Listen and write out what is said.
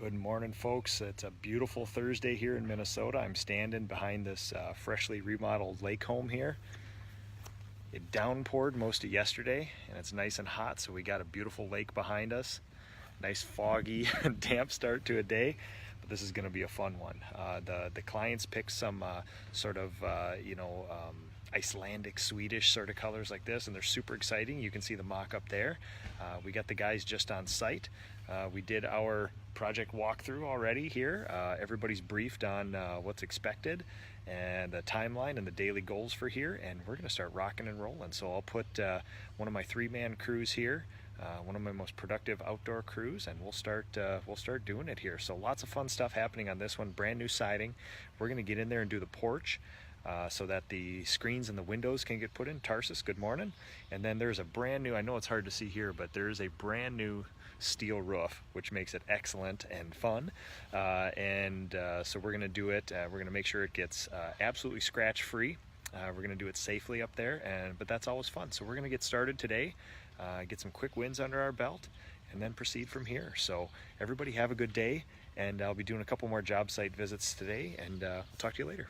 Good morning, folks. It's a beautiful Thursday here in Minnesota. I'm standing behind this freshly remodeled lake home here. It downpoured most of yesterday and it's nice and hot, so we got a beautiful lake behind us. Nice foggy damp start to a day, but this is going to be a fun one. The clients picked some Icelandic, Swedish sort of colors like this, and they're super exciting. You can see the mock-up there. We got the guys just on site. We did our project walkthrough already here. Everybody's briefed on what's expected and the timeline and the daily goals for here, and we're going to start rocking and rolling. So I'll put one of my three-man crews here, one of my most productive outdoor crews, and we'll start doing it here. So lots of fun stuff happening on this one. Brand new siding. We're going to get in there and do the porch. So that the screens and the windows can get put in. Tarsus, good morning. And then there's a brand new, I know it's hard to see here, but there's a brand new steel roof, which makes it excellent and fun. So we're gonna do it, we're gonna make sure it gets absolutely scratch free. We're gonna do it safely up there, but that's always fun. So we're gonna get started today, get some quick wins under our belt, and then proceed from here. So everybody have a good day, and I'll be doing a couple more job site visits today, and we'll talk to you later.